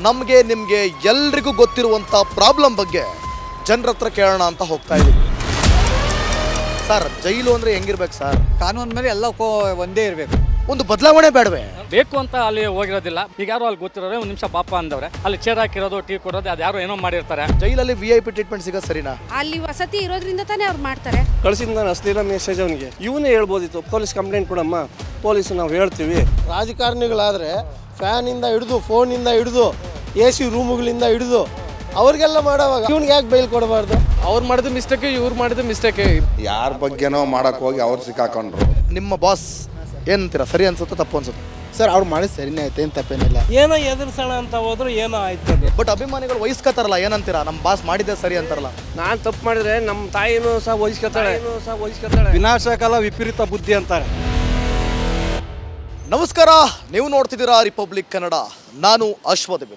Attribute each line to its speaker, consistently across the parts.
Speaker 1: ನಮಗೆ ನಿಮಗೆ ಎಲ್ರಿಗೂ ಗೊತ್ತಿರುವಂಥ ಪ್ರಾಬ್ಲಮ್ ಬಗ್ಗೆ ಜನರ ಹತ್ರ ಕೇಳೋಣ ಅಂತ ಹೋಗ್ತಾ ಇದ್ದೀವಿ. ಸರ್, ಜೈಲು ಅಂದರೆ ಹೆಂಗಿರ್ಬೇಕು ಸರ್?
Speaker 2: ಕಾನೂನು ಮೇಲೆ ಎಲ್ಲ ಒಂದೇ ಇರಬೇಕು.
Speaker 1: ಒಂದು ಬದಲಾವಣೆ ಬೇಡವೇ?
Speaker 3: ಬೇಕು ಅಂತ ಅಲ್ಲಿ ಹೋಗಿರೋದಿಲ್ಲ. ಈಗ ಯಾರು ಅಲ್ಲಿ ಗೊತ್ತಿರೋರೆ ಒಂದು ನಿಮಿಷ ಪಾಪ ಅಂದವ್ರೆ, ಅಲ್ಲಿ ಚೇರ್ ಹಾಕಿರೋದು, ಟೀ ಕೊಡೋದು, ಅದು ಯಾರೋ ಏನೋ ಮಾಡಿರ್ತಾರೆ.
Speaker 1: ಜೈಲಲ್ಲಿ VIP ಟ್ರೀಟ್ಮೆಂಟ್ ಸಿಗೋದು ಸರಿನಾ?
Speaker 4: ಅಲ್ಲಿ ವಸತಿ ಇರೋದ್ರಿಂದ ತಾನೇ ಅವ್ರು ಮಾಡ್ತಾರೆ.
Speaker 5: ಕಳಿಸಿದ ನಾನು ಅಶ್ಲೀಲ ಮೆಸೇಜ್ ಅವನಿಗೆ ಇವನೇ ಹೇಳ್ಬೋದಿತ್ತು, ಪೊಲೀಸ್ ಕಂಪ್ಲೇಂಟ್ ಕೊಡಮ್ಮ, ಪೊಲೀಸ್ ನಾವು ಹೇಳ್ತೀವಿ.
Speaker 6: ರಾಜಕಾರಣಿಗಳಾದರೆ ಫ್ಯಾನಿಂದ ಹಿಡಿದು ಫೋನಿಂದ ಹಿಡಿದು AC ರೂಮುಗಳಿಂದ ಹಿಡಿದು ಅವ್ರಿಗೆಲ್ಲ ಮಾಡೋವಾಗ ಇವ್ನಿಗೆ ಯಾಕೆ ಬೈಲ್ ಕೊಡಬಾರ್ದು?
Speaker 2: ಅವ್ರು ಮಾಡಿದ ಮಿಸ್ಟೇಕ್, ಇವ್ರು ಮಾಡಿದ ಮಿಸ್ಟೇಕ್.
Speaker 7: ಯಾರ ಬಗ್ಗೆನೋ ಮಾಡಕ್ಕೆ ಹೋಗಿ ಅವ್ರು ಸಿಕ್ಕಾಕೊಂಡ್ರು.
Speaker 1: ನಿಮ್ಮ ಬಾಸ್ ಏನಂತೀರಾ? ಸರಿ ಅನ್ಸುತ್ತೆ, ತಪ್ಪು ಅನ್ಸುತ್ತೆ?
Speaker 8: ಸರ್, ಅವ್ರು ಮಾಡಿದ ಸರಿನೇ ಐತೆ, ಏನು ತಪ್ಪೇನಿಲ್ಲ.
Speaker 5: ಏನೋ ಎದುರಿಸೋಣ ಅಂತ ಹೋದ್ರು ಏನೋ ಆಯ್ತದೆ.
Speaker 1: ಬಟ್ ಅಭಿಮಾನಿಗಳು ವಹಿಸ್ಕೋತಾರಲ್ಲ, ಏನಂತೀರಾ? ನಮ್ಮ ಬಾಸ್ ಮಾಡಿದ್ದೆ ಸರಿ ಅಂತಾರಲ್ಲ.
Speaker 5: ನಾನು ತಪ್ಪು ಮಾಡಿದ್ರೆ ನಮ್ಮ ತಾಯಿನೂ ಸಹ ವಹಿಸ್ಕೊತಾಳೆ. ವಿನಾಶಕಾಲ ವಿಪರೀತ ಬುದ್ಧಿ ಅಂತಾರೆ.
Speaker 1: ನಮಸ್ಕಾರ, ನೀವು ನೋಡ್ತಿದ್ದೀರಾ ರಿಪಬ್ಲಿಕ್ ಕನ್ನಡ. ನಾನು ಅಶ್ವಥ್.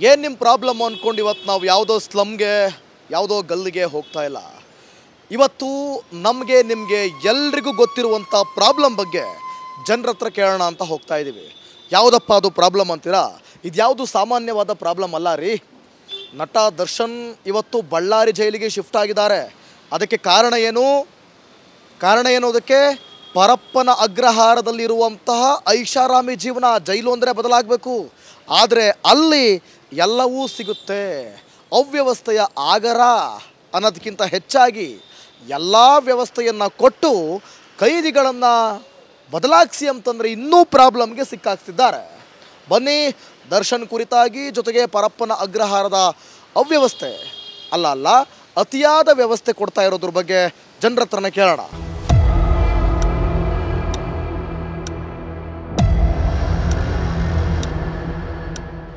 Speaker 1: ಏನು ನಿಮ್ಮ ಪ್ರಾಬ್ಲಮ್ ಅಂದ್ಕೊಂಡು ಇವತ್ತು ನಾವು ಯಾವುದೋ ಸ್ಲಮ್ಗೆ, ಯಾವುದೋ ಗಲ್ಲಿಗೆ ಹೋಗ್ತಾ ಇಲ್ಲ. ಇವತ್ತು ನಮಗೆ ನಿಮಗೆ ಎಲ್ರಿಗೂ ಗೊತ್ತಿರುವಂಥ ಪ್ರಾಬ್ಲಮ್ ಬಗ್ಗೆ ಜನರ ಹತ್ರ ಕೇಳೋಣ ಅಂತ ಹೋಗ್ತಾ ಇದ್ದೀವಿ. ಯಾವುದಪ್ಪ ಅದು ಪ್ರಾಬ್ಲಮ್ ಅಂತೀರಾ? ಇದು ಯಾವುದು ಸಾಮಾನ್ಯವಾದ ಪ್ರಾಬ್ಲಮ್ ಅಲ್ಲ ರೀ. ನಟ ದರ್ಶನ್ ಇವತ್ತು ಬಳ್ಳಾರಿ ಜೈಲಿಗೆ ಶಿಫ್ಟ್ ಆಗಿದ್ದಾರೆ. ಅದಕ್ಕೆ ಕಾರಣ ಏನು? ಅದಕ್ಕೆ ಪರಪ್ಪನ ಅಗ್ರಹಾರದಲ್ಲಿರುವಂತಹ ಐಷಾರಾಮಿ ಜೀವನ. ಜೈಲು ಅಂದರೆ ಬದಲಾಗಬೇಕು, ಆದರೆ ಅಲ್ಲಿ ಎಲ್ಲವೂ ಸಿಗುತ್ತೆ. ಅವ್ಯವಸ್ಥೆಯ ಆಗರ ಅನ್ನೋದಕ್ಕಿಂತ ಹೆಚ್ಚಾಗಿ ಎಲ್ಲ ವ್ಯವಸ್ಥೆಯನ್ನು ಕೊಟ್ಟು ಕೈದಿಗಳನ್ನು ಬದಲಾಯಿಸಿ ಅಂತಂದರೆ ಇನ್ನೂ ಪ್ರಾಬ್ಲಮ್ಗೆ ಸಿಕ್ಕಾಕ್ತಿದ್ದಾರೆ. ಬನ್ನಿ, ದರ್ಶನ್ ಕುರಿತಾಗಿ, ಜೊತೆಗೆ ಪರಪ್ಪನ ಅಗ್ರಹಾರದ ಅವ್ಯವಸ್ಥೆ ಅಲ್ಲ ಅತಿಯಾದ ವ್ಯವಸ್ಥೆ ಕೊಡ್ತಾ ಇರೋದ್ರ ಬಗ್ಗೆ ಜನರ ಹತ್ರನೇ ಕೇಳೋಣ.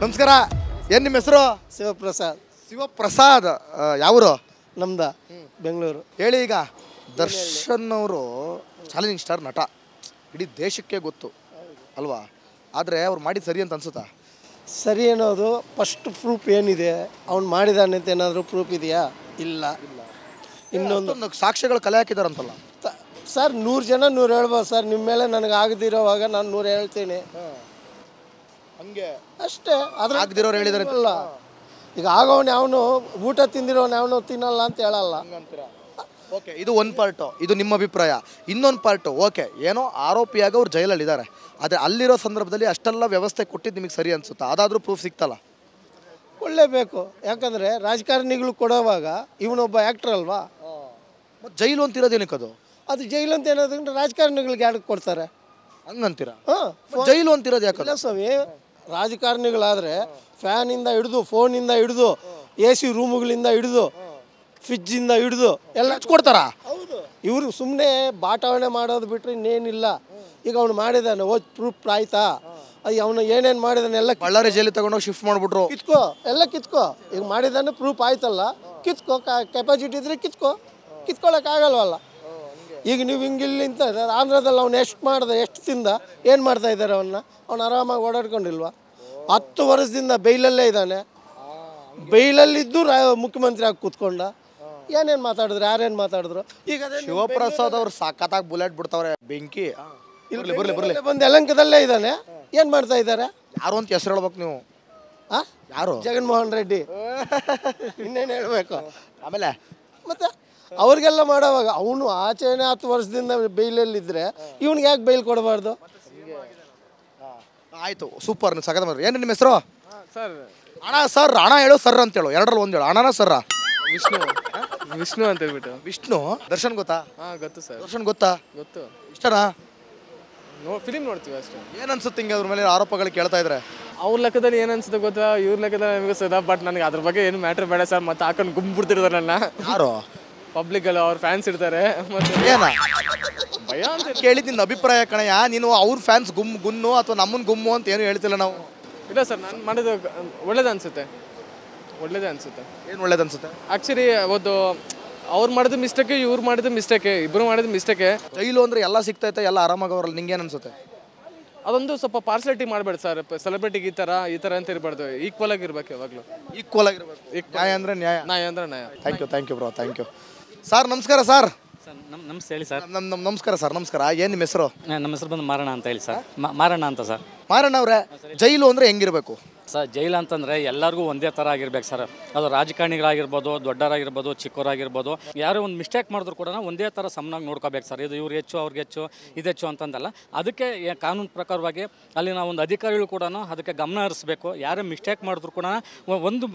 Speaker 1: ನಮಸ್ಕಾರ, ಏನು ನಿಮ್ಮ ಹೆಸರು? ಶಿವಪ್ರಸಾದ್. ಯಾವರು?
Speaker 6: ನಮ್ದ ಬೆಂಗಳೂರು.
Speaker 1: ಹೇಳಿ, ಈಗ ದರ್ಶನ್ ಅವರು ಚಾಲೆಂಜಿಂಗ್ ಸ್ಟಾರ್ ನಟ, ಇಡೀ ದೇಶಕ್ಕೆ ಗೊತ್ತು ಅಲ್ವಾ? ಆದರೆ ಅವ್ರು ಮಾಡಿದ್ದು ಸರಿ ಅಂತ ಅನ್ಸುತ್ತಾ?
Speaker 6: ಸರಿ ಅನ್ನೋದು ಫಸ್ಟ್ ಪ್ರೂಫ್ ಏನಿದೆ, ಅವ್ನು ಮಾಡಿದಾನೆ ಅಂತ ಏನಾದರೂ ಪ್ರೂಫ್ ಇದೆಯಾ? ಇಲ್ಲ. ಇನ್ನೊಂದು
Speaker 1: ಸಾಕ್ಷ್ಯಗಳು ಕಲೆ ಹಾಕಿದಾರಂತಲ್ಲ
Speaker 6: ಸರ್. 100 ಜನ 100 ಹೇಳ್ಬೋದು ಸರ್. ನಿಮ್ಮ ಮೇಲೆ ನನಗೆ ಆಗದಿರೋವಾಗ ನಾನು 100 ಹೇಳ್ತೀನಿ,
Speaker 1: ಹಂಗೆ
Speaker 6: ಅಷ್ಟೇ. ಅದ್ರ
Speaker 1: ಆಗದಿರೋರು ಹೇಳಿದಾರೆ
Speaker 6: ಅಲ್ಲ. ಈಗ ಆಗೋನು ಯಾವನು ಊಟ ತಿಂದಿರೋನು ಯಾವನು ತಿನ್ನಲ್ಲ ಅಂತ ಹೇಳಲ್ಲ.
Speaker 1: ಓಕೆ, ಇದು ಒಂದು ಪಾರ್ಟು, ಇದು ನಿಮ್ಮ ಅಭಿಪ್ರಾಯ. ಇನ್ನೊಂದು ಪಾರ್ಟು, ಓಕೆ, ಏನೋ ಆರೋಪಿಯಾಗಿ ಅವ್ರು ಜೈಲಲ್ಲಿದ್ದಾರೆ, ಆದರೆ ಅಲ್ಲಿರೋ ಸಂದರ್ಭದಲ್ಲಿ ಅಷ್ಟೆಲ್ಲ ವ್ಯವಸ್ಥೆ ಕೊಟ್ಟಿದ್ದು ನಿಮಗೆ ಸರಿ ಅನಿಸುತ್ತಾ? ಅದಾದರೂ ಪ್ರೂಫ್ ಸಿಗ್ತಲ್ಲ?
Speaker 6: ಕೊಡಲೇಬೇಕು. ಯಾಕಂದರೆ ರಾಜಕಾರಣಿಗಳು ಕೊಡೋವಾಗ ಇವನೊಬ್ಬ ಆ್ಯಕ್ಟರ್ ಅಲ್ವಾ.
Speaker 1: ಮತ್ತು ಜೈಲು ಅಂತಿರೋದೇನಕ್ಕೆ ಅದು?
Speaker 6: ಅದು ಜೈಲು ಅಂತ ಏನಾದ್ರೆ ರಾಜಕಾರಣಿಗಳಿಗೆ ಯಾಕೆ ಕೊಡ್ತಾರೆ
Speaker 1: ಹಂಗಂತೀರಾ?
Speaker 6: ಹಾಂ,
Speaker 1: ಜೈಲು ಅಂತಿರೋದು ಯಾಕಲ್ಲ
Speaker 6: ಸ್ವಾಮಿ? ರಾಜಕಾರಣಿಗಳಾದರೆ ಫ್ಯಾನಿಂದ ಹಿಡಿದು ಫೋನಿಂದ ಹಿಡಿದು AC ರೂಮುಗಳಿಂದ ಹಿಡಿದು ಫ್ರಿಜ್ಜಿಂದ ಹಿಡಿದು ಎಲ್ಲ
Speaker 1: ಕೊಡ್ತಾರ.
Speaker 6: ಹೌದು. ಇವರು ಸುಮ್ಮನೆ ಬಾಟಾವಣೆ ಮಾಡೋದು ಬಿಟ್ಟರೆ ಇನ್ನೇನಿಲ್ಲ. ಈಗ ಅವ್ನು ಮಾಡಿದಾನೆ, ಓದ್ ಪ್ರೂಫ್ ಆಯ್ತಾ? ಅವನು ಏನೇನು ಮಾಡಿದಾನೆ ಎಲ್ಲ
Speaker 1: ಬಳ್ಳಾರಿ ಜೈಲಿಗೆ ತಗೊಂಡೋಗಿ ಶಿಫ್ಟ್ ಮಾಡಿಬಿಟ್ರು.
Speaker 6: ಕಿತ್ಕೋ. ಈಗ ಮಾಡಿದಾನೆ, ಪ್ರೂಫ್ ಆಯ್ತಲ್ಲ, ಕಿತ್ಕೋ. ಕೆಪಾಸಿಟಿ ಇದ್ರೆ ಕಿತ್ಕೊಳ್ಳೋಕ್ಕಾಗಲ್ವಲ್ಲ. ಈಗ ನೀವು ಹಿಂಗಿಲ್ಲಿಂತ ಆಂಧ್ರದಲ್ಲಿ ಅವ್ನು ಎಷ್ಟು ಮಾಡ್ದೆ, ಎಷ್ಟು ತಿಂದ, ಏನು ಮಾಡ್ತಾ ಇದ್ದಾರೆ ಅವ್ನು ಆರಾಮಾಗಿ ಓಡಾಡ್ಕೊಂಡಿಲ್ವಾ? 10 ವರ್ಷದಿಂದ ಬೈಲಲ್ಲೇ ಇದ್ದಾನೆ. ಬೈಲಲ್ಲಿದ್ದು ಮುಖ್ಯಮಂತ್ರಿ ಆಗಿ ಕೂತ್ಕೊಂಡ. ಏನೇನು ಮಾತಾಡಿದ್ರು, ಯಾರೇನು ಮಾತಾಡಿದ್ರು? ಈಗ
Speaker 1: ಶಿವಪ್ರಸಾದ್ ಅವ್ರು ಸಾಕತ್ತಾಗಿ ಬುಲೆಟ್ ಬಿಡ್ತಾವ್ರೆ, ಬೆಂಕಿ. ಬರ್ಲಿ
Speaker 6: ಬಂದು ಯಲಂಕದಲ್ಲೇ ಇದ್ದಾನೆ. ಏನು ಮಾಡ್ತಾ ಇದ್ದಾರೆ?
Speaker 1: ಯಾರು ಅಂತ ಹೆಸರು ಹೇಳ್ಬೇಕು ನೀವು? ಯಾರು?
Speaker 6: ಜಗನ್ಮೋಹನ್ ರೆಡ್ಡಿ. ಇನ್ನೇನು ಹೇಳಬೇಕು?
Speaker 1: ಆಮೇಲೆ
Speaker 6: ಮತ್ತೆ ಅವ್ರಿಗೆಲ್ಲ ಮಾಡೋವಾಗ ಅವನು ಆಚೆನೇ 10 ವರ್ಷದಿಂದ ಬೈಲಲ್ಲಿದ್ದರೆ ಇವ್ನಿಗೆ ಯಾಕೆ ಬೈಲ್ ಕೊಡಬಾರ್ದು?
Speaker 1: ಆಯಿತು, ಸೂಪರ್, ನೀವು ಸಗದ ಮಾಡ್ರಿ. ಏನು ನಿಮ್ಮ ಹೆಸರು?
Speaker 2: ಸರ್,
Speaker 1: ಹಣ ಹೇಳು, ಸರ್ ಅಂತ ಹೇಳು. ಎರಡರಲ್ಲಿ ಒಂದು ಹೇಳು. ಹಣನ ಸರ್ರ?
Speaker 2: ವಿಷ್ಣು ಅಂತ ಹೇಳ್ಬಿಟ್ಟು.
Speaker 1: ವಿಷ್ಣು. ದರ್ಶನ್ ಗೊತ್ತಾ?
Speaker 2: ಹಾಂ, ಗೊತ್ತು ಸರ್.
Speaker 1: ದರ್ಶನ್ ಗೊತ್ತಾ?
Speaker 2: ಗೊತ್ತು.
Speaker 1: ಇಷ್ಟನಾ?
Speaker 2: ಫಿಲಿಮ್ ನೋಡ್ತೀವಿ ಅಷ್ಟೇ.
Speaker 1: ಏನು ಅನ್ಸುತ್ತೆ ಹಿಂಗೆ ಅದ್ರ ಮೇಲೆ ಆರೋಪಗಳು ಕೇಳ್ತಾ ಇದ್ರೆ?
Speaker 2: ಅವ್ರ ಲೆಕ್ಕದಲ್ಲಿ ಏನು ಅನ್ಸುತ್ತೆ ಗೊತ್ತಾ, ಇವ್ರ ಲೆಕ್ಕದಲ್ಲಿ ನಮಗೆ ಸದಾ. ಬಟ್ ನನಗೆ ಅದ್ರ ಬಗ್ಗೆ ಏನು ಮ್ಯಾಟ್ರ್ ಬೇಡ ಸರ್. ಮತ್ತೆ ಹಾಕೊಂಡು ಗುಂಬಿಡ್ತಿರ್ತಾರೆ ನನ್ನ.
Speaker 1: ಯಾರು?
Speaker 2: ಪಬ್ಲಿಕ್ ಎಲ್ಲ ಅವ್ರ ಫ್ಯಾನ್ಸ್ ಇರ್ತಾರೆ. ಮತ್ತೆ
Speaker 1: ಏನ
Speaker 2: ಭಯ ಅಂತ
Speaker 1: ಕೇಳಿದ್ದು ನಿನ್ನ ಅಭಿಪ್ರಾಯ ಕಣಯ್ಯ. ನೀನು ಅವ್ರ ಫ್ಯಾನ್ಸ್ ಗುನ್ನು ಅಥವಾ ನಮ್ಮನ್ನ ಗುಮ್ಮು ಅಂತ ಏನು ಹೇಳ್ತಿಲ್ಲ ನಾವು.
Speaker 2: ಇಲ್ಲ ಸರ್, ನಾನು ಮಾಡೋದು ಒಳ್ಳೇದು ಅನ್ಸುತ್ತೆ.
Speaker 1: ಏನು ಒಳ್ಳೇದು ಅನ್ಸುತ್ತೆ?
Speaker 2: ಆ್ಯಕ್ಚುಲಿ ಒಂದು ಅವ್ರು ಮಾಡಿದ ಮಿಸ್ಟೇಕೆ, ಇವ್ರು ಮಾಡಿದ ಮಿಸ್ಟೇಕೆ, ಇಬ್ಬರು ಮಾಡಿದ ಮಿಸ್ಟೇಕೆ.
Speaker 1: ಜೈಲು ಅಂದರೆ ಎಲ್ಲ ಸಿಗ್ತೈತೆ, ಎಲ್ಲ ಆರಾಮಾಗವ್ರಲ್ಲ. ನಿಂಗೇನು ಅನ್ಸುತ್ತೆ?
Speaker 2: ಅದೊಂದು ಸ್ವಲ್ಪ ಪಾರ್ಸಲಿಟಿ ಮಾಡಬೇಡ ಸರ್. ಸೆಲೆಬ್ರಿಟಿಗೆ ಈ ಥರ ಅಂತ ಇರಬಾರ್ದು. ಈಕ್ವಲ್ ಆಗಿರ್ಬೇಕು ಯಾವಾಗಲೂ.
Speaker 1: ಈಕ್ವಲ್ ಆಗಿರ್ಬೇಕು. ನ್ಯಾಯ ಅಂದರೆ ನ್ಯಾಯ.
Speaker 2: ನ್ಯಾಯ ಅಂದರೆ ನ್ಯಾಯ.
Speaker 1: Thank you bro, thank you. Sir ನಮಸ್ಕಾರ. ಸರ್
Speaker 3: ನಮಸ್ತೆ ಹೇಳಿ ಸರ್.
Speaker 1: ನಮಸ್ಕಾರ ಸರ್. ನಮಸ್ಕಾರ. ಏನು ನಿಮ್ಮ ಹೆಸರು?
Speaker 3: ನಮ್ಮ ಹೆಸರು ಬಂದು ಮಾರಣ್ಣ ಅಂತ ಹೇಳಿ ಸರ್. ಮಾರಣ್ಣ ಅಂತ ಸರ್.
Speaker 1: ಮಾರಣ್ಣ ಅವರೇ, ಜೈಲು ಅಂದರೆ ಹೆಂಗಿರಬೇಕು?
Speaker 3: ಸರ್ ಜೈಲು ಅಂತಂದರೆ ಎಲ್ಲರಿಗೂ ಒಂದೇ ಥರ ಆಗಿರ್ಬೇಕು ಸರ್. ಅದು ರಾಜಕಾರಣಿಗಳಾಗಿರ್ಬೋದು, ದೊಡ್ಡವರಾಗಿರ್ಬೋದು, ಚಿಕ್ಕವರಾಗಿರ್ಬೋದು, ಯಾರೋ ಒಂದು ಮಿಸ್ಟೇಕ್ ಮಾಡಿದ್ರು ಕೂಡ ಒಂದೇ ಥರ ಸಮನಾಗಿ ನೋಡ್ಕೋಬೇಕು ಸರ್. ಇದು ಇವ್ರು ಹೆಚ್ಚು ಅವ್ರಿಗೆ ಹೆಚ್ಚು ಇದು ಹೆಚ್ಚು ಅಂತಂದಲ್ಲ. ಅದಕ್ಕೆ ಕಾನೂನು ಪ್ರಕಾರವಾಗಿ ಅಲ್ಲಿನ ಒಂದು ಅಧಿಕಾರಿಗಳು ಕೂಡ ಅದಕ್ಕೆ ಗಮನ ಹರಿಸಬೇಕು. ಯಾರೇ ಮಿಸ್ಟೇಕ್ ಮಾಡಿದ್ರು ಕೂಡ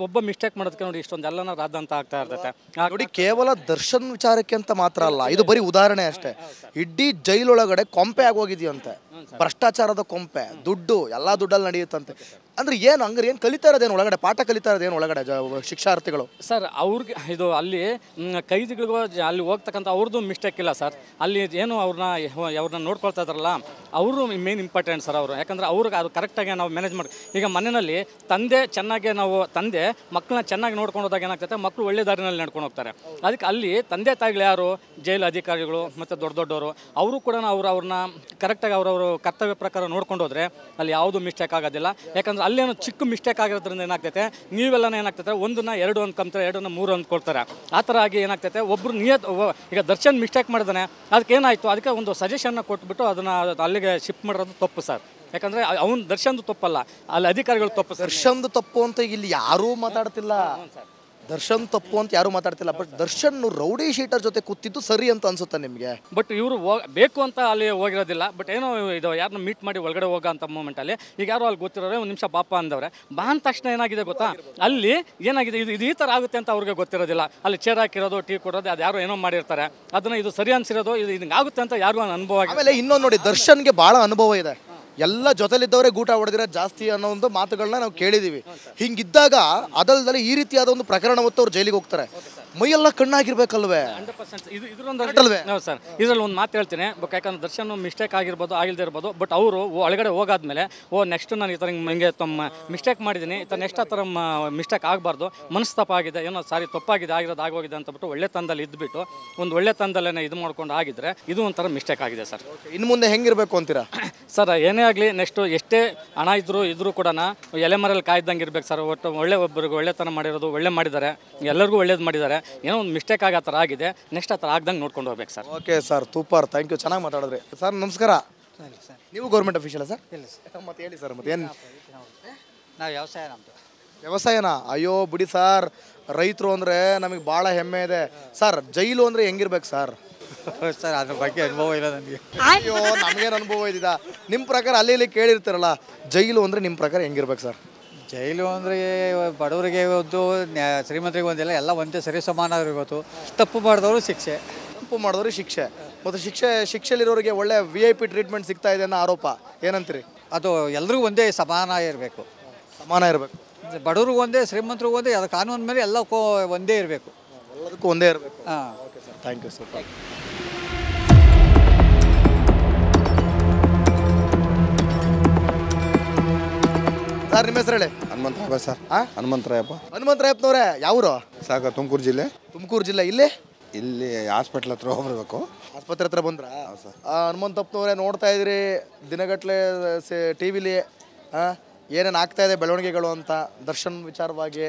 Speaker 3: ಒಬ್ಬ ಮಿಸ್ಟೇಕ್ ಮಾಡೋದಕ್ಕೆ ನೋಡಿ ಇಷ್ಟೊಂದೆಲ್ಲ ರಾದಂತ ಆಗ್ತಾ ಇರ್ತೈತೆ.
Speaker 1: ನೋಡಿ, ಕೇವಲ ದರ್ಶನ್ ವಿಚಾರಕ್ಕೆ ಅಂತ ಮಾತ್ರ ಅಲ್ಲ, ಇದು ಬರೀ ಉದಾಹರಣೆ ಅಷ್ಟೇ. ಇಡೀ ಜೈಲೊಳಗಡೆ ಕೊಂಪೆ ಆಗೋಗಿದೆಯಂತೆ, ಭ್ರಷ್ಟಾಚಾರದ ಕೊಂಪೆ, ದುಡ್ಡು ಎಲ್ಲ ದುಡ್ಡಲ್ಲಿ ನಡೆಯುತ್ತಂತೆ. ಅಂದ್ರೆ ಏನು ಹಂಗಾರೆ ಏನು ಕಲಿತಾ ಇರೋದೇನು ಒಳಗಡೆ, ಪಾಠ ಕಲಿತಾ ಇರೋದೇನು ಒಳಗಡೆ ಶಿಕ್ಷಾರ್ಥಿಗಳು?
Speaker 3: ಸರ್ ಅವ್ರಿಗೆ ಇದು ಅಲ್ಲಿ ಕೈದಿಗಳಿಗೂ ಅಲ್ಲಿ ಹೋಗ್ತಕ್ಕಂಥ ಅವ್ರದ್ದು ಮಿಸ್ಟೇಕ್ ಇಲ್ಲ ಸರ್. ಅಲ್ಲಿ ಏನು ಅವ್ರನ್ನ ನೋಡ್ಕೊಳ್ತಾ ಇದ್ದಾರಲ್ಲ, ಅವರು ಮೇನ್ ಇಂಪಾರ್ಟೆಂಟ್ ಸರ್. ಅವರು ಯಾಕಂದರೆ ಅವ್ರಿಗೆ ಅದು ಕರೆಕ್ಟಾಗಿ ನಾವು ಮ್ಯಾನೇಜ್ ಮಾಡಿ, ಈಗ ಮನೆಯಲ್ಲಿ ತಂದೆ ಚೆನ್ನಾಗಿ ತಂದೆ ಮಕ್ಕಳನ್ನ ಚೆನ್ನಾಗಿ ನೋಡ್ಕೊಂಡು ಹೋದಾಗ ಏನಾಗ್ತೈತೆ, ಮಕ್ಕಳು ಒಳ್ಳೆ ದಾರಿನಲ್ಲಿ ನಡ್ಕೊಂಡು ಹೋಗ್ತಾರೆ. ಅದಕ್ಕೆ ಅಲ್ಲಿ ತಂದೆ ತಾಯಿಗಳು ಯಾರು, ಜೈಲು ಅಧಿಕಾರಿಗಳು ಮತ್ತು ದೊಡ್ಡವರು, ಅವರು ಕೂಡ ಅವ್ರನ್ನ ಕರೆಕ್ಟಾಗಿ ಅವ್ರವರು ಕರ್ತವ್ಯ ಪ್ರಕಾರ ನೋಡ್ಕೊಂಡು ಹೋದರೆ ಅಲ್ಲಿ ಯಾವುದು ಮಿಸ್ಟೇಕ್ ಆಗೋದಿಲ್ಲ. ಯಾಕಂದರೆ ಅಲ್ಲೇನೋ ಚಿಕ್ಕ ಮಿಸ್ಟೇಕ್ ಆಗಿರೋದ್ರಿಂದ ಏನಾಗ್ತೈತೆ, ನೀವೆಲ್ಲ ಏನಾಗ್ತೈತೆ ಒಂದನ್ನ 2 ಅಂದ್ಕೊಂತಾರೆ, 2ನ್ನ 3 ಅಂದ್ಕೊಳ್ತಾರೆ. ಆ ಥರ ಆಗಿ ಏನಾಗ್ತೈತೆ, ಒಬ್ಬರು ಈಗ ದರ್ಶನ್ ಮಿಸ್ಟೇಕ್ ಮಾಡಿದಾನೆ, ಅದಕ್ಕೆ ಏನಾಯಿತು, ಅದಕ್ಕೆ ಒಂದು ಸಜೆಷನ್ನ ಕೊಟ್ಬಿಟ್ಟು ಅದನ್ನು ಅಲ್ಲಿಗೆ ಶಿಫ್ಟ್ ಮಾಡಿರೋದು ತಪ್ಪು ಸರ್. ಯಾಕಂದರೆ ಅವ್ನು ದರ್ಶನ್ದು ತಪ್ಪಲ್ಲ, ಅಲ್ಲಿ ಅಧಿಕಾರಿಗಳು ತಪ್ಪು.
Speaker 1: ದರ್ಶನ್ದು ತಪ್ಪು ಅಂತ ಇಲ್ಲಿ ಯಾರೂ ಮಾತಾಡ್ತಿಲ್ಲ, ದರ್ಶನ್ ತಪ್ಪು ಅಂತ ಯಾರೂ ಮಾತಾಡ್ತಿಲ್ಲ. ಬಟ್ ದರ್ಶನ್ ರೌಡಿ ಶೀಟರ್ ಜೊತೆ ಕೂತಿದ್ದು ಸರಿ ಅಂತ ಅನ್ಸುತ್ತೆ ನಿಮಗೆ?
Speaker 3: ಬಟ್ ಇವರು ಬೇಕು ಅಂತ ಅಲ್ಲಿ ಹೋಗಿರೋದಿಲ್ಲ. ಬಟ್ ಏನೋ ಇದು ಯಾರನ್ನ ಮೀಟ್ ಮಾಡಿ ಒಳಗಡೆ ಹೋಗೋ ಅಂತ ಮೂಮೆಂಟಲ್ಲಿ ಈಗ ಯಾರೋ ಅಲ್ಲಿ ಗೊತ್ತಿರೋರೆ ಒಂದು ನಿಮಿಷ ಪಾಪ ಅಂದವ್ರೆ. ಬಾ ಅಂದ ತಕ್ಷಣ ಏನಾಗಿದೆ ಗೊತ್ತಾ, ಅಲ್ಲಿ ಏನಾಗಿದೆ, ಇದು ಈ ಥರ ಆಗುತ್ತೆ ಅಂತ ಅವ್ರಿಗೆ ಗೊತ್ತಿರೋದಿಲ್ಲ. ಅಲ್ಲಿ ಚೇರ್ ಹಾಕಿರೋದು, ಟೀ ಕೊಡೋದು, ಅದು ಯಾರೋ ಏನೋ ಮಾಡಿರ್ತಾರೆ, ಅದನ್ನು ಇದು ಸರಿ ಅನ್ಸಿರೋದು, ಇದು ಹಿಂಗಾಗುತ್ತೆ ಅಂತ ಯಾರಿಗೂ ಅನುಭವ ಆಗಿದೆ.
Speaker 1: ಆಮೇಲೆ ಇನ್ನೊಂದು ನೋಡಿ, ದರ್ಶನ್ಗೆ ಭಾಳ ಅನುಭವ ಇದೆ, ಎಲ್ಲ ಜೊತೆಲಿದ್ದವರೇ ಗೂಟ ಹೊಡೆದಿರೋ ಜಾಸ್ತಿ ಅನ್ನೋ ಒಂದು ಮಾತುಗಳನ್ನ ನಾವು ಕೇಳಿದ್ದೀವಿ. ಹಿಂಗಿದ್ದಾಗ ಅದಲ್ದಲ್ಲಿ ಈ ರೀತಿಯಾದ ಒಂದು ಪ್ರಕರಣ ಹೊತ್ತು ಅವ್ರು ಜೈಲಿಗೆ ಹೋಗ್ತಾರೆ, ಮೈಯೆಲ್ಲ ಕಣ್ಣಾಗಿರ್ಬೇಕಲ್ವೇ?
Speaker 3: 100% ಇದರೊಂದು ಸರ್, ಇದರಲ್ಲಿ ಒಂದು ಮಾತು ಹೇಳ್ತೀನಿ. ಯಾಕಂದ್ರೆ ದರ್ಶನ್ ಮಿಸ್ಟೇಕ್ ಆಗಿರ್ಬೋದು, ಆಗಿಲ್ಲದೆ ಇರ್ಬೋದು. ಬಟ್ ಅವರು ಒಳಗಡೆ ಹೋಗಾದ್ಮೇಲೆ ನೆಕ್ಸ್ಟ್ ನಾನು ಈ ಥರ ಹಿಂಗೆ ಮಿಸ್ಟೇಕ್ ಮಾಡಿದ್ದೀನಿ, ಈ ಥರ ನೆಕ್ಸ್ಟ್ ಆ ಥರ ಮಿಸ್ಟೇಕ್ ಆಗಬಾರ್ದು, ಮನಸ್ತಾಪ ಆಗಿದೆ, ಏನೋ ಸಾರಿ ತಪ್ಪಾಗಿದೆ, ಆಗಿರೋದು ಆಗೋಗಿದೆ ಅಂತಬಿಟ್ಟು ಒಳ್ಳೆ ತಂದಲ್ಲಿ ಇದ್ಬಿಟ್ಟು ಒಂದು ಒಳ್ಳೆ ತಂದಲ್ಲೇ ಇದು ಮಾಡ್ಕೊಂಡು ಆಗಿದ್ರೆ ಇದು ಒಂಥರ ಮಿಸ್ಟೇಕ್ ಆಗಿದೆ ಸರ್.
Speaker 1: ಇನ್ನು ಮುಂದೆ ಹೆಂಗಿರ್ಬೇಕು ಅಂತೀರಾ
Speaker 3: ಸರ್? ಏನೇ ಆಗಲಿ ನೆಕ್ಸ್ಟು ಎಷ್ಟೇ ಹಣ ಇದ್ರೂ ಕೂಡ ಎಲೆ ಮರಲ್ಲಿ ಕಾಯ್ದಂಗೆ ಇರ್ಬೇಕು ಸರ್. ಒಟ್ಟು ಒಬ್ಬರಿಗೆ ಒಳ್ಳೆತನ ಮಾಡಿರೋದು, ಒಳ್ಳೆ ಮಾಡಿದ್ದಾರೆ, ಎಲ್ಲರಿಗೂ ಒಳ್ಳೇದು ಮಾಡಿದ್ದಾರೆ. ಏನೋ ಒಂದು ಮಿಸ್ಟೇಕ್ ಆಗೋ ಥರ ಆಗಿದೆ, ನೆಕ್ಸ್ಟ್ ಆ ಥರ ಆಗ್ದಂಗೆ ನೋಡ್ಕೊಂಡು ಹೋಗ್ಬೇಕು ಸರ್.
Speaker 1: Okay sir, super, thank you, ಚೆನ್ನಾಗಿ ಮಾತಾಡಿದ್ರಿ ಸರ್. ನಮಸ್ಕಾರ. ನೀವು ಗೌರ್ಮೆಂಟ್ ಅಫಿಷಿಯಲ್ಲ ಸರ್? ಇಲ್ಲ ಸರ್. ಮತ್ತೆ ಹೇಳಿ ಸರ್, ಮತ್ತೆ ಏನು?
Speaker 9: ನಾವು ವ್ಯವಸಾಯ, ನಮ್ಮದು
Speaker 1: ವ್ಯವಸಾಯನಾ? ಅಯ್ಯೋ ಬಿಡಿ ಸರ್, ರೈತರು ಅಂದರೆ ನಮಗೆ ಭಾಳ ಹೆಮ್ಮೆ ಇದೆ ಸರ್. ಜೈಲು ಅಂದರೆ ಹೆಂಗಿರ್ಬೇಕು ಸರ್?
Speaker 9: ಸರ್ ಅದ್ರ ಬಗ್ಗೆ ಅನುಭವ ಇಲ್ಲ ನನಗೆ.
Speaker 1: ಅಯ್ಯೋ, ನಮಗೇನು ಅನುಭವ ಇದ್ದಿದ್ದ? ನಿಮ್ಮ ಪ್ರಕಾರ ಅಲ್ಲಿ ಇಲ್ಲಿ ಕೇಳಿರ್ತೀರಲ್ಲ, ಜೈಲು ಅಂದರೆ ನಿಮ್ಮ ಪ್ರಕಾರ ಹೆಂಗಿರ್ಬೇಕು ಸರ್?
Speaker 9: ಜೈಲು ಅಂದರೆ ಬಡವರಿಗೆ ಒಂದು, ಶ್ರೀಮಂತರಿಗೆ ಒಂದಿಲ್ಲ, ಎಲ್ಲ ಒಂದೇ ಸರಿ ಸಮಾನ ಇರ್ಬೋದು. ತಪ್ಪು ಮಾಡಿದವರು ಶಿಕ್ಷೆ,
Speaker 1: ತಪ್ಪು ಮಾಡಿದವ್ರಿಗೆ ಶಿಕ್ಷೆ, ಮತ್ತು ಶಿಕ್ಷೆಯಲ್ಲಿರೋರಿಗೆ ಒಳ್ಳೆ VIP ಟ್ರೀಟ್ಮೆಂಟ್ ಸಿಗ್ತಾ ಇದೆ ಅನ್ನೋ ಆರೋಪ, ಏನಂತೀರಿ?
Speaker 9: ಅದು ಎಲ್ರಿಗೂ ಒಂದೇ ಸಮಾನ ಇರಬೇಕು.
Speaker 1: ಸಮಾನ ಇರಬೇಕು,
Speaker 9: ಬಡವ್ರಿಗೂ ಒಂದೇ, ಶ್ರೀಮಂತರಿಗೂ ಒಂದೇ, ಅದು ಕಾನೂನು ಮೇಲೆ ಎಲ್ಲಕ್ಕೂ ಒಂದೇ ಇರಬೇಕು,
Speaker 1: ಎಲ್ಲದಕ್ಕೂ ಒಂದೇ ಇರಬೇಕು.
Speaker 9: ಹಾಂ,
Speaker 1: okay sir, thank you sir. Sir ನಿಮ್ಮ ಹೆಸರು ಹೇಳಿ.
Speaker 7: ಹನುಮಂತರಾಯಪ್ಪ ಸರ್. ಹನುಮಂತರಾಯಪ್ಪ.
Speaker 1: ಹನುಮಂತರಾಯಪ್ಪನವ್ರೆ, ಯಾವ್ರು?
Speaker 7: ಸಾಕ ತುಮಕೂರು ಜಿಲ್ಲೆ.
Speaker 1: ತುಮಕೂರು ಜಿಲ್ಲೆ. ಇಲ್ಲಿ
Speaker 7: ಹಾಸ್ಪಿಟ್ಲ್ ಹತ್ರ ಹೋಗ್ಬರ್ಬೇಕು.
Speaker 1: ಆಸ್ಪತ್ರೆ ಹತ್ರ ಬಂದ್ರಾ? ಹನುಮಂತಪ್ಪನವ್ರೆ, ನೋಡ್ತಾ ಇದ್ರಿ ದಿನಗಟ್ಟಲೆ TV ಏನೇನು ಆಗ್ತಾ ಇದೆ ಬೆಳವಣಿಗೆಗಳು ಅಂತ, ದರ್ಶನ್ ವಿಚಾರವಾಗಿ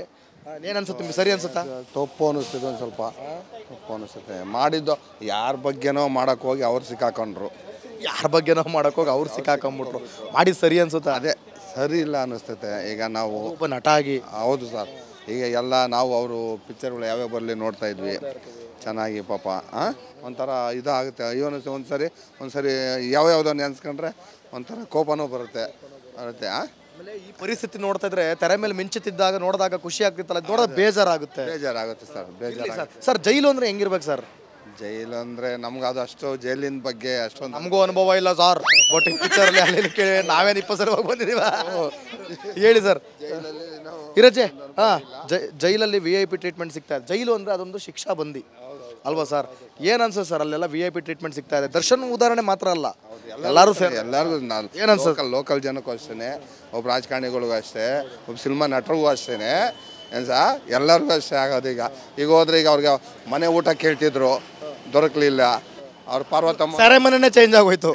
Speaker 1: ಏನು ಅನ್ಸುತ್ತೆ ನಿಮ್ಗೆ? ಸರಿ ಅನ್ಸುತ್ತಾ?
Speaker 7: ತಪ್ಪು ಅನಿಸ್ತದೆ, ಒಂದು ಸ್ವಲ್ಪ ತಪ್ಪು ಅನಿಸುತ್ತೆ. ಮಾಡಿದ್ದು ಯಾರ ಬಗ್ಗೆನೋ ಮಾಡೋಕ್ಕೆ ಹೋಗಿ ಅವ್ರು ಸಿಕ್ಕಾಕೊಂಡ್ರು.
Speaker 1: ಯಾರ ಬಗ್ಗೆನೋ ಮಾಡೋಕ್ಕೋಗಿ ಅವ್ರು ಸಿಕ್ಕಾಕೊಂಡ್ಬಿಟ್ರು. ಮಾಡಿ ಸರಿ ಅನ್ಸುತ್ತಾ?
Speaker 7: ಅದೇ ಸರಿ ಇಲ್ಲ ಅನ್ನಿಸ್ತೈತೆ. ಈಗ ನಾವು
Speaker 1: ಒಬ್ಬ ನಟ ಆಗಿ.
Speaker 7: ಹೌದು ಸರ್. ಈಗ ಎಲ್ಲ ನಾವು ಅವರು ಪಿಕ್ಚರ್ಗಳು ಯಾವ್ಯಾವ ಬರಲಿ ನೋಡ್ತಾ ಇದ್ವಿ, ಚೆನ್ನಾಗಿ ಪಾಪ ಒಂಥರ ಇದಾಗುತ್ತೆ. ಅಯ್ಯೋ ಒಂದ್ಸರಿ ಯಾವ್ಯಾವುದೋ ನೆನೆಸ್ಕೊಂಡ್ರೆ ಒಂಥರ ಕೋಪನೂ ಬರುತ್ತೆ.
Speaker 1: ಆಮೇಲೆ ಈ ಪರಿಸ್ಥಿತಿ ನೋಡ್ತಾ ಇದ್ರೆ ತೆರೆ ಮೇಲೆ ಮಿಂಚುತ್ತಿದ್ದಾಗ ನೋಡಿದಾಗ ಖುಷಿ ಆಗ್ತಿತ್ತಲ್ಲ, ನೋಡೋದು ಬೇಜಾರಾಗುತ್ತೆ
Speaker 7: ಸರ್. ಬೇಜಾರಾಗುತ್ತೆ
Speaker 1: ಸರ್. ಜೈಲು ಅಂದ್ರೆ ಹೆಂಗಿರ್ಬೇಕು ಸರ್?
Speaker 7: ಜೈಲು ಅಂದರೆ ನಮ್ಗೆ ಅದು ಅಷ್ಟು ಜೈಲಿನ ಬಗ್ಗೆ ಅಷ್ಟೊಂದು
Speaker 1: ನಮಗೂ ಅನುಭವ ಇಲ್ಲ ಸರ್. ಬಟ್ ಈ ಪಿಕ್ಚರಲ್ಲಿ ಅಲ್ಲಿ ಕೇಳಿ ನಾವೇನು 20 ಸಲ ಹೋಗಿ ಬಂದಿದ್ದೀವ. ಹೇಳಿ ಸರ್. ಇರಜೆ ಜೈಲಲ್ಲಿ VIP ಟ್ರೀಟ್ಮೆಂಟ್ ಸಿಗ್ತಾ ಇದೆ. ಜೈಲು ಅಂದರೆ ಅದೊಂದು ಶಿಕ್ಷಾ ಬಂದಿ ಅಲ್ವಾ ಸರ್? ಏನು ಅನ್ಸುತ್ತೆ ಸರ್ ಅಲ್ಲೆಲ್ಲ VIP ಟ್ರೀಟ್ಮೆಂಟ್ ಸಿಗ್ತಾ ಇದೆ? ದರ್ಶನ್ ಉದಾಹರಣೆ ಮಾತ್ರ ಅಲ್ಲ, ಎಲ್ಲರೂ
Speaker 7: ಎಲ್ಲರಿಗೂ
Speaker 1: ಏನು ಅನ್ಸುತ್ತೆ?
Speaker 7: ಲೋಕಲ್ ಜನಕ್ಕೂ ಅಷ್ಟೇ, ಒಬ್ಬ ರಾಜಕಾರಣಿಗಳಿಗೂ ಅಷ್ಟೇ, ಒಬ್ಬ ಸಿನಿಮಾ ನಟರಿಗೂ ಅಷ್ಟೇ, ಏನು ಸರ್ ಎಲ್ಲರಿಗೂ ಅಷ್ಟೇ ಆಗೋದು. ಈಗ ಹೋದ್ರೆ ಈಗ ಅವ್ರಿಗೆ ಮನೆ ಊಟ ಕೇಳ್ತಿದ್ರು, ದೊರಕಲಿಲ್ಲ. ಅವ್ರ ಪಾರ್ವತಮ್ಮ
Speaker 1: ಸೆರೆಮನೆನೇ ಚೇಂಜ್ ಆಗೋಯ್ತು.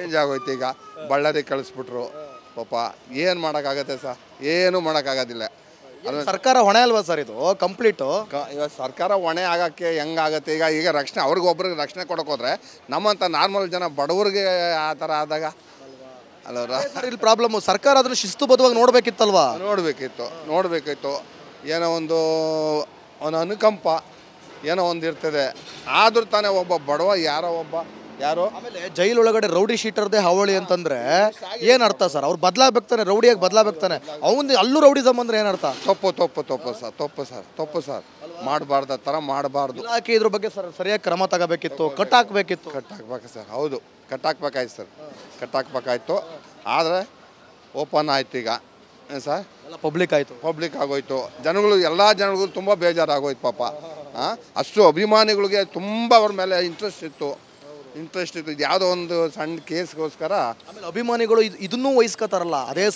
Speaker 7: ಈಗ ಬಳ್ಳಾರಿಗೆ ಕಳಿಸ್ಬಿಟ್ರು. ಪಾಪ ಏನು ಮಾಡೋಕ್ಕಾಗತ್ತೆ ಸರ್? ಏನೂ ಮಾಡೋಕ್ಕಾಗೋದಿಲ್ಲ.
Speaker 1: ಸರ್ಕಾರ ಹೊಣೆ ಅಲ್ವಾ ಸರ್ ಇದು ಕಂಪ್ಲೀಟು?
Speaker 7: ಇವಾಗ ಸರ್ಕಾರ ಹೊಣೆ ಆಗೋಕ್ಕೆ ಹೆಂಗಾಗತ್ತೆ? ಈಗ ರಕ್ಷಣೆ ಅವ್ರಿಗೊಬ್ರಿಗೆ ರಕ್ಷಣೆ ಕೊಡೋಕೆ ಹೋದ್ರೆ ನಮ್ಮಂಥ ನಾರ್ಮಲ್ ಜನ ಬಡವ್ರಿಗೆ ಆ ಥರ ಆದಾಗ ಅಲ್ಲವ್ರ
Speaker 1: ಇಲ್ಲಿ ಪ್ರಾಬ್ಲಮ್ ಸರ್ಕಾರ ಅದನ್ನು ಶಿಸ್ತುಬದ್ಧವಾಗಿ ನೋಡ್ಬೇಕಿತ್ತಲ್ವಾ?
Speaker 7: ನೋಡಬೇಕಿತ್ತು ಏನೋ ಒಂದು ಅನುಕಂಪ ಏನೋ ಒಂದು ಇರ್ತದೆ. ಆದ್ರೂ ತಾನೇ ಒಬ್ಬ ಬಡವ ಯಾರೋ
Speaker 1: ಆಮೇಲೆ ಜೈಲೊಳಗಡೆ ರೌಡಿ ಶೀಟರ್ದೇ ಹಾವಳಿ ಅಂತಂದ್ರೆ ಏನ್ ಅರ್ಥ ಸರ್? ಅವ್ರು ಬದಲಾಗಬೇಕಾನೆ, ರೌಡಿಯಾಗಿ ಬದಲಾಗಬೇಕಾನೆ. ಅವನು ಅಲ್ಲೂ ರೌಡಿಸಮ್ ಅಂದ್ರೆ ಏನ್ ಅರ್ಥ?
Speaker 7: ತಪ್ಪು ಸರ್ ಮಾಡಬಾರ್ದು, ಥರ ಮಾಡಬಾರ್ದು.
Speaker 1: ಇಲಾಖೆ ಇದ್ರ ಬಗ್ಗೆ ಸರಿಯಾಗಿ ಕ್ರಮ ತಗೋಬೇಕಿತ್ತು, ಕಟ್ ಹಾಕ್ಬೇಕಿತ್ತು
Speaker 7: ಸರ್. ಹೌದು, ಕಟ್ಟಾಕ್ಬೇಕಾಯ್ತು. ಆದರೆ ಓಪನ್ ಆಯ್ತು ಈಗ ಸರ್, ಪಬ್ಲಿಕ್ ಆಗೋಯ್ತು. ಎಲ್ಲ ಜನಗಳು ತುಂಬ ಬೇಜಾರಾಗೋಯ್ತು ಪಾಪ. ಅಷ್ಟು ಅಭಿಮಾನಿಗಳಿಗೆ ತುಂಬ ಅವ್ರ ಮೇಲೆ ಇಂಟ್ರೆಸ್ಟ್ ಇತ್ತು. ಇದು ಯಾವುದೋ ಒಂದು ಸಣ್ಣ ಕೇಸ್ಗೋಸ್ಕರ
Speaker 1: ಆಮೇಲೆ ಅಭಿಮಾನಿಗಳು ಇದನ್ನೂ ವಹಿಸ್ಕೋತಾರಲ್ಲ, ಅದೇ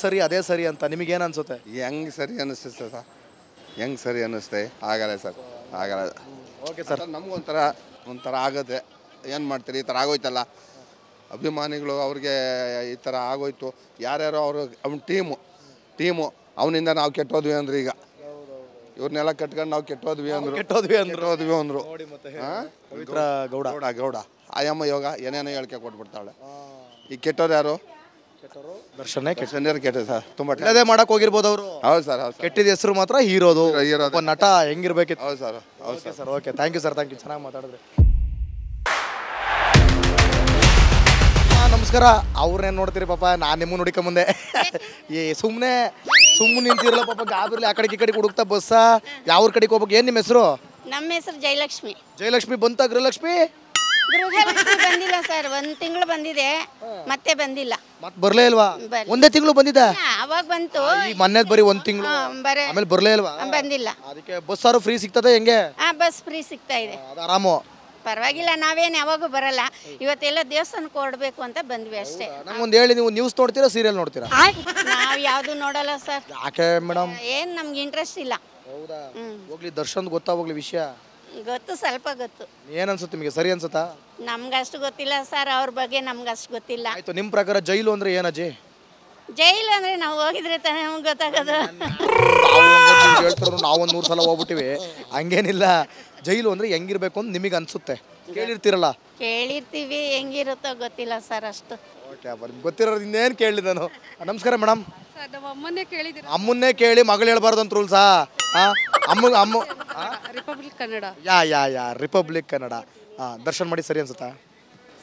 Speaker 1: ಸರಿ ಅಂತ ನಿಮಗೇನು ಅನ್ಸುತ್ತೆ?
Speaker 7: ಹೆಂಗೆ ಸರಿ ಅನ್ನಿಸ್ತದೆ ಸರ್? ಹೆಂಗೆ ಸರಿ ಅನ್ನಿಸ್ತೆ? ಆಗಲ್ಲ ಸರ್, ಆಗಲ್ಲ.
Speaker 1: ಓಕೆ ಸರ್,
Speaker 7: ನಮಗೊಂಥರ ಆಗುತ್ತೆ. ಏನು ಮಾಡ್ತೀರಿ? ಈ ಥರ ಆಗೋಯ್ತಲ್ಲ ಅಭಿಮಾನಿಗಳು, ಅವ್ರಿಗೆ ಈ ಥರ ಆಗೋಯ್ತು. ಯಾರ್ಯಾರೋ ಅವರು ಅವ್ನ ಟೀಮು ಅವನಿಂದ ನಾವು ಕೆಟ್ಟೋದ್ವಿ ಅಂದ್ರೆ ಈಗ ಇವ್ರನ್ನೆಲ್ಲ ಕಟ್ಕೊಂಡು ನಾವು ಕೆಟ್ಟೋದ್ವಿ ಅಂದರು. ಗೌಡ ಆಯಮ್ಮ ಯೋಗ ಏನೇನೋ ಹೇಳಿಕೆ ಕೊಟ್ಬಿಡ್ತಾಳೆ. ಈಗ ಕೆಟ್ಟೋರು ಯಾರು?
Speaker 1: ದರ್ಶನ
Speaker 7: ಕೆಟ್ಟ ಸರ್. ತುಂಬ
Speaker 1: ಅದೇ ಮಾಡಕ್ ಹೋಗಿರ್ಬೋದು ಅವರು.
Speaker 7: ಹೌದು ಸರ್.
Speaker 1: ಕೆಟ್ಟಿದ ಹೆಸರು ಮಾತ್ರ ಹೀರೋದು ನಟ ಹೆಂಗಿರ್ಬೇಕಿತ್ತು.
Speaker 7: ಹೌದು sir.
Speaker 1: Sir okay, thank you ಚೆನ್ನಾಗಿ ಮಾತಾಡಿದ್ರಿ. ನಮಸ್ಕಾರ. ಅವ್ರನ್ನೇನು ನೋಡ್ತೀರಿ ಪಾಪ, ನಾನು ನಿಮ್ಮ ನುಡಿಕ ಮುಂದೆ ಸುಮ್ಮನೆ ನಿಂತಿರಲ್ಲ ಪಾಪ. ಗಾಬರ್ಲಿ ಆ ಕಡೆಗೆ ಈ ಕಡೆಗೆ ಹುಡುಕ್ತಾ ಬಸ್ಸ ಯಾವ ಕಡೆಗೆ ಹೋಗ್ಬೇಕು? ಏನು ನಿಮ್ಮ ಹೆಸರು?
Speaker 10: ನಮ್ಮ ಹೆಸರು ಜಯಲಕ್ಷ್ಮಿ.
Speaker 1: ಜಯಲಕ್ಷ್ಮಿ ಬಂತ? ಗೃಹಲಕ್ಷ್ಮಿ
Speaker 10: ಬಂದಿಲ್ಲ ಸರ್, 1 ತಿಂಗಳು ಬಂದಿದೆ, ಮತ್ತೆ ಬಂದಿಲ್ಲ.
Speaker 1: ಮತ್ತೆ ಬರ್ಲೇ ಇಲ್ವಾ? ಒಂದೇ ತಿಂಗಳು ಬಂದಿದೆ,
Speaker 10: ಅವಾಗ ಬಂತು.
Speaker 1: ಈ ಮೊನ್ನೆ ಬರೀ 1 ತಿಂಗಳು ಆಮೇಲೆ ಬರ್ಲೇ ಇಲ್ವಾ?
Speaker 10: ಬಂದಿಲ್ಲ.
Speaker 1: ಅದಕ್ಕೆ ಬಸ್ ಸಾರು ಫ್ರೀ ಸಿಗ್ತದೆ ಹೆಂಗೆ?
Speaker 10: ಬಸ್ ಫ್ರೀ ಸಿಗ್ತಾ ಇದೆ,
Speaker 1: ಆರಾಮು.
Speaker 10: ಪರವಾಗಿಲ್ಲ. ನಾವೇನು ಯಾವಾಗೂ ಬರಲ್ಲ, ಇವತ್ತೆಲ್ಲ ದೇವಸ್ಥಾನಕ್ಕೆ ಹೊರಡ್ಬೇಕು ಅಂತ ಬಂದ್ವಿ ಅಷ್ಟೇ.
Speaker 1: ನಂಗೊಂದು ಹೇಳಿ, ನೀವು ನ್ಯೂಸ್ ನೋಡ್ತೀರಾ ಸೀರಿಯಲ್ ನೋಡ್ತೀರಾ?
Speaker 10: ನಾವು ಯಾವ್ದು ನೋಡಲ್ಲ ಸರ್.
Speaker 1: ಯಾಕೆ ಮೇಡಮ್?
Speaker 10: ಏನ್ ನಮ್ಗೆ ಇಂಟ್ರೆಸ್ಟ್ ಇಲ್ಲ.
Speaker 1: ಹೌದಾ? ಹೋಗ್ಲಿ, ದರ್ಶನ್ ಗೊತ್ತಾಗ್ಲಿ ವಿಷಯ.
Speaker 10: ಗೊತ್ತು, ಸ್ವಲ್ಪ ಗೊತ್ತು.
Speaker 1: ಏನ್ ಅನ್ಸುತ್ತೆ ನಿಮಗೆ? ಸರಿ ಅನ್ಸುತ್ತಾ?
Speaker 10: ನಮ್ಗಷ್ಟು ಗೊತ್ತಿಲ್ಲ ಸರ್, ಅವ್ರ ಬಗ್ಗೆ ನಮ್ಗಷ್ಟು ಗೊತ್ತಿಲ್ಲ.
Speaker 1: ಆಯ್ತು, ನಿಮ್ ಪ್ರಕಾರ ಜೈಲು ಅಂದ್ರೆ ಏನಜ್ಜಿ?
Speaker 10: ಜೈಲು ಅಂದ್ರೆ ನಾವು ಹೋಗಿದ್ರೆ ತಾನೇ ನಮ್ಗೆ ಗೊತ್ತಾಗೋದು.
Speaker 1: ಹೇಳ್ತಾರ, ನಾವೊಂದು 100 ಸಲ ಹೋಗ್ಬಿಟ್ಟಿವಿ. ಹಂಗೇನಿಲ್ಲ. ಜೈಲು ಅಂದ್ರೆ ಹೆಂಗಿರ್ಬೇಕು ಅಂತ ನಿಮಗೆ ಅನ್ಸುತ್ತೆ? ಕೇಳಿರ್ತೀರಲ್ಲ?
Speaker 10: ಕೇಳಿರ್ತೀವಿ, ಹೆಂಗಿರುತ್ತೋ ಗೊತ್ತಿಲ್ಲ ಸರ್ ಅಷ್ಟು.
Speaker 1: ಗೊತ್ತಿರೋದು ಇನ್ನೇನು ಕೇಳಿ ನಾನು. ನಮಸ್ಕಾರ ಮೇಡಮ್.
Speaker 4: ಅಮ್ಮನ್ನೇ
Speaker 1: ಕೇಳಿ ಮಗಳು ಹೇಳ್ಬಾರ್ದು ಅಂತ ರೂಲ್ಸಾ?
Speaker 4: ರಿಪಬ್ಲಿಕ್ ಕನ್ನಡ.
Speaker 1: ಯಾ ರಿಪಬ್ಲಿಕ್ ಕನ್ನಡ. ದರ್ಶನ್ ಮಾಡಿ ಸರಿ ಅನ್ಸುತ್ತಾ?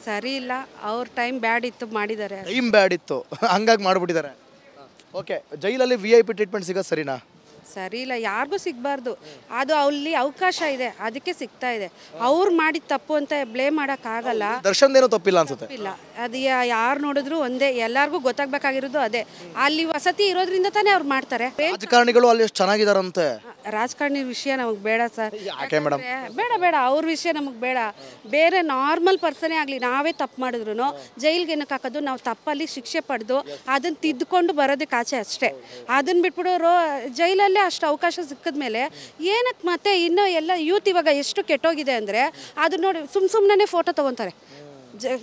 Speaker 4: ಸರಿ ಇಲ್ಲ, ಅವ್ರ ಟೈಮ್ ಬ್ಯಾಡ್ ಇತ್ತು, ಮಾಡಿದ್ದಾರೆ.
Speaker 1: ಟೈಮ್ ಬ್ಯಾಡ್ ಇತ್ತು ಹಂಗಾಗಿ ಮಾಡ್ಬಿಟ್ಟಿದ್ದಾರೆ. ಓಕೆ, ಜೈಲಲ್ಲಿ VIP ಟ್ರೀಟ್ಮೆಂಟ್ ಸಿಗೋದು ಸರಿನಾ?
Speaker 4: ಸರಿ ಇಲ್ಲ, ಯಾರಿಗೂ ಸಿಗಬಾರ್ದು. ಅದು ಅಲ್ಲಿ ಅವಕಾಶ ಇದೆ, ಅದಕ್ಕೆ ಸಿಗ್ತಾ ಇದೆ. ಅವ್ರು ಮಾಡಿದ ತಪ್ಪು ಅಂತ ಬ್ಲೇಮ್ ಮಾಡೋಕ್ಕಾಗಲ್ಲ.
Speaker 1: ದರ್ಶನ್ ಏನೋ ತಪ್ಪಿಲ್ಲ ಅನ್ಸುತ್ತೆ.
Speaker 4: ಇಲ್ಲ, ಅದು ಯಾರು ನೋಡಿದ್ರು ಒಂದೇ, ಎಲ್ಲರಿಗೂ ಗೊತ್ತಾಗಬೇಕಾಗಿರೋದು ಅದೇ. ಅಲ್ಲಿ ವಸತಿ ಇರೋದ್ರಿಂದ ತಾನೇ ಅವ್ರು ಮಾಡ್ತಾರೆ.
Speaker 1: ರಾಜಕಾರಣಿಗಳು ಅಲ್ಲಿ ಎಷ್ಟು ಚೆನ್ನಾಗಿದಾರಂತೆ.
Speaker 4: ರಾಜಕಾರಣಿ ವಿಷಯ ನಮಗೆ ಬೇಡ ಸರ್.
Speaker 1: ಯಾಕೆ ಮೇಡಮ್?
Speaker 4: ಬೇಡ, ಅವ್ರ ವಿಷಯ ನಮಗೆ ಬೇಡ. ಬೇರೆ ನಾರ್ಮಲ್ ಪರ್ಸನೇ ಆಗಲಿ, ನಾವೇ ತಪ್ಪು ಮಾಡಿದ್ರು ಜೈಲ್ಗೆ ಏನಕ್ಕೆ ಹಾಕೋದು? ನಾವು ತಪ್ಪಲ್ಲಿ ಶಿಕ್ಷೆ ಪಡೆದು ಅದನ್ನು ತಿದ್ದುಕೊಂಡು ಬರೋದಕ್ಕೆ ಆಚೆ ಅಷ್ಟೇ. ಅದನ್ನು ಬಿಟ್ಬಿಡೋರು ಜೈಲಲ್ಲೇ ಅಷ್ಟು ಅವಕಾಶ ಸಿಕ್ಕಿದ್ಮೇಲೆ ಏನಕ್ಕೆ ಮತ್ತೆ ಇನ್ನೂ ಎಲ್ಲ ಯೂತ್ ಇವಾಗ ಎಷ್ಟು ಕೆಟ್ಟೋಗಿದೆ ಅಂದರೆ, ಅದು ನೋಡಿ ಸುಮ್ಮನೆ ಫೋಟೋ ತೊಗೊತಾರೆ,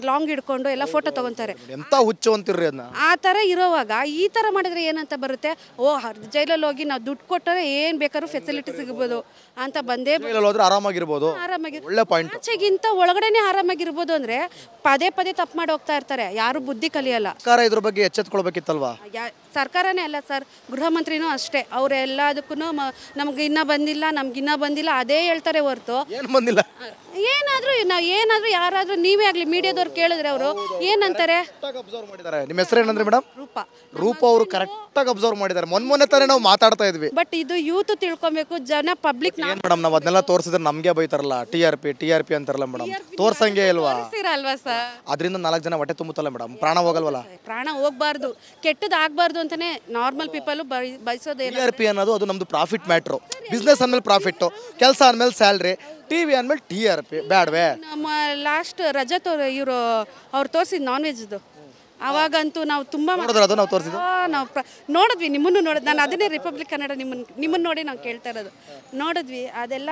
Speaker 4: ಲಾಂಗ್ ಹಿಡ್ಕೊಂಡು ಎಲ್ಲ ಫೋಟೋ ತೊಗೊತಾರೆ.
Speaker 1: ಎಂತ ಹುಚ್ಚು ಅಂತಿರ್ರಿ ಅದನ್ನ.
Speaker 4: ಆ ಥರ ಇರೋವಾಗ ಈ ಥರ ಮಾಡಿದ್ರೆ ಏನಂತ ಬರುತ್ತೆ? ಜೈಲಲ್ಲಿ ಹೋಗಿ ನಾವು ದುಡ್ಡು ಕೊಟ್ಟರೆ ಏನು ಬೇಕಾದ್ರೂ ಫೆಸಿಲಿಟಿ ಸಿಗ್ಬೋದು ಅಂತ ಬಂದೇ
Speaker 1: ಹೋದ್ರೆ ಆರಾಮಾಗಿರ್ಬೋದು. ಒಳ್ಳೆ ಪಾಯಿಂಟ್.
Speaker 4: ಆಚೆಗಿಂತ ಒಳಗಡೆನೆ ಆರಾಮಾಗಿರ್ಬೋದು ಅಂದರೆ ಪದೇ ತಪ್ಪು ಮಾಡಿ ಹೋಗ್ತಾ ಇರ್ತಾರೆ, ಯಾರು ಬುದ್ಧಿ ಕಲಿಯಲ್ಲ.
Speaker 1: ಸರ್ಕಾರ ಇದ್ರ ಬಗ್ಗೆ ಎಚ್ಚೆತ್ಕೊಳ್ಬೇಕಿತ್ತಲ್ವಾ?
Speaker 4: ಸರ್ಕಾರನೇ ಅಲ್ಲ ಸರ್, ಗೃಹ ಮಂತ್ರಿನೂ ಅಷ್ಟೇ. ಅವ್ರು ಎಲ್ಲದಕ್ಕೂ ನಮ್ಗೆ ಇನ್ನೂ ಬಂದಿಲ್ಲ ಅದೇ ಹೇಳ್ತಾರೆ ಹೊರತು
Speaker 1: ಏನು ಬಂದಿಲ್ಲ.
Speaker 4: ಏನಾದರೂ ಯಾರಾದರೂ ನೀವೇ ಆಗಲಿ ಮೀಡಿಯಾದವ್ರು ಕೇಳಿದ್ರೆ ಅವರು ಏನಂತಾರೆ?
Speaker 1: ನಿಮ್ಮ ಹೆಸರು ಏನಂದ್ರೆ ಮೇಡಮ್? ರೂಪ ಅವರು ಕರೆಕ್ಟಾಗಿ ಅಬ್ಸರ್ವ್ ಮಾಡಿದ್ದಾರೆ. ಮೊನ್ನೆ ತಾನೇ ನಾವು ಮಾತಾಡ್ತಾ ಇದ್ವಿ.
Speaker 4: ಬಟ್ ಇದು ಯೂತ್ ತಿಳ್ಕೊಬೇಕು, ಜನ ಪಬ್ಲಿಕ್.
Speaker 1: ಏನ್ ಮೇಡಮ್, ನಾವು ಅದನ್ನೆಲ್ಲ ತೋರಿಸಿದ್ರೆ ನಮ್ಗೆ ಬೈತಾರಲ್ಲ, TRP ಅಂತಾರಲ್ಲ ಮೇಡಮ್. ತೋರ್ಸಂಗೆ ಇಲ್ವಾ? ಅದರಿಂದ 4 ಜನ ಹೊಟ್ಟೆ ತುಂಬುತ್ತಲ್ಲ ಮೇಡಮ್, ಪ್ರಾಣ ಹೋಗಲ್ವಲ್ಲ?
Speaker 4: ಪ್ರಾಣ ಹೋಗ್ಬಾರ್ದು, ಕೆಟ್ಟದಾಗಬಾರ್ದು ಅಂತಾನೆ ನಾರ್ಮಲ್ ಪೀಪಲ್ ಬಯಸೋದೇ.
Speaker 1: TRP ಅನ್ನೋದು ಅದು ನಮ್ದು ಪ್ರಾಫಿಟ್ ಮ್ಯಾಟ್ರು. ಬಿಸ್ನೆಸ್ ಅಂದ್ಮೇಲೆ ಪ್ರಾಫಿಟ್, ಕೆಲಸ ಅಂದ್ಮೇಲೆ ಸ್ಯಾಲ್ರಿ, TV ಅಂದ್ಮೇಲೆ TRP ಬ್ಯಾಡ್ವೇ? ನಮ್ಮ
Speaker 4: ಲಾಸ್ಟ್ ರಜತ್ ಇವರು ಅವ್ರು ತೋರಿಸಿದ್ ನಾನ್ ವೆಜ್ದು, ಅವಾಗಂತೂ ನಾವು ತುಂಬ ನೋಡಿದ್ವಿ. ನಿಮ್ಮನ್ನು ನೋಡಿದ್ ನಾನು, ಅದನ್ನೇ ರಿಪಬ್ಲಿಕ್ ಕನ್ನಡ ನಿಮ್ಮನ್ನು ನೋಡಿ ನಾವು ಕೇಳ್ತಾ ಇರೋದು. ನೋಡಿದ್ವಿ, ಅದೆಲ್ಲ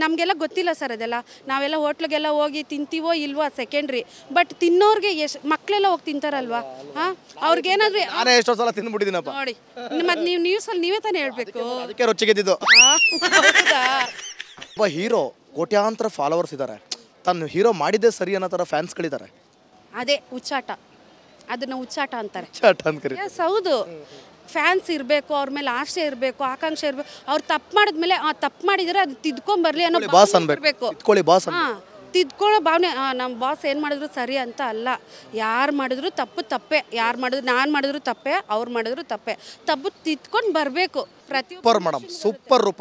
Speaker 4: ನಮಗೆಲ್ಲ ಗೊತ್ತಿಲ್ಲ ಸರ್. ಅದೆಲ್ಲ ನಾವೆಲ್ಲ ಹೋಟ್ಲಿಗೆಲ್ಲ ಹೋಗಿ ತಿಂತೀವೋ ಇಲ್ವೋ ಸೆಕೆಂಡ್ರಿ, ಬಟ್ ತಿನ್ನೋರಿಗೆ ಮಕ್ಕಳೆಲ್ಲ ಹೋಗಿ ತಿಂತಾರಲ್ವಾ? ಅವ್ರಿಗೇನಾದ್ರೂ
Speaker 1: ಎಷ್ಟೋ ಸಲ ತಿಂದ್ಬಿಟ್ಟಿದ್ದೀನಪ್ಪ
Speaker 4: ನೋಡಿ. ಮತ್ತೆ ನೀವು ನ್ಯೂಸಲ್ಲಿ ನೀವೇ ತಾನೇ ಹೇಳ್ಬೇಕು.
Speaker 1: ಅದಕ್ಕೆ ರೊಚ್ಚಿಗೆದ್ದಿದ್ದು. ಒಬ್ಬ ಹೀರೋ ಕೋಟ್ಯಾಂತರ ಫಾಲೋವರ್ಸ್ ಇದ್ದಾರೆ, ತನ್ನ ಹೀರೋ ಮಾಡಿದ್ದೇ ಸರಿ ಅನ್ನೋ ಥರ ಫ್ಯಾನ್ಸ್ಗಳಿದ್ದಾರೆ.
Speaker 4: ಅದೇ ಹುಚ್ಚಾಟ, ಅದನ್ನ ಹುಚ್ಚಾಟ ಅಂತಾರೆ.
Speaker 1: ಚಾಟ್ ಅನ್ಕರಿ.
Speaker 4: ಎಸ್, ಹೌದು. ಫ್ಯಾನ್ಸ್ ಇರಬೇಕು, ಅವ್ರ ಮೇಲೆ ಆಸೆ ಇರಬೇಕು, ಆಕಾಂಕ್ಷೆ ಇರಬೇಕು. ಅವ್ರು ತಪ್ಪು ಮಾಡಿದ್ಮೇಲೆ ತಪ್ಪು ಮಾಡಿದರೆ ಅದು ತಿದ್ಕೊಂಬರ್ಲಿ ಅನ್ನೋ
Speaker 1: ಬಾಸ್
Speaker 4: ಭಾವನೆ
Speaker 1: ಅನ್ಬೇಕು.
Speaker 4: ಇರಬೇಕು.
Speaker 1: ಇಟ್ಕೊಳ್ಳಿ ಬಾಸ್
Speaker 4: ಹಾಂ, ತಿದ್ಕೊಳ್ಳೋ ಭಾವನೆ. ನಮ್ಮ ಬಾಸ್ ಏನು ಮಾಡಿದ್ರು ಸರಿ ಅಂತ ಅಲ್ಲ, ಯಾರು ಮಾಡಿದ್ರು ತಪ್ಪು ತಪ್ಪೆ, ಯಾರು ಮಾಡಿದ್ರು, ನಾನು ಮಾಡಿದ್ರು ತಪ್ಪೆ, ಅವ್ರು ಮಾಡಿದ್ರು ತಪ್ಪೆ, ತಪ್ಪು ತಿದ್ಕೊಂಡು ಬರಬೇಕು ಪ್ರತಿ.
Speaker 1: ಸೂಪರ್ ಮೇಡಮ್, ಸೂಪರ್ ರೂಪ.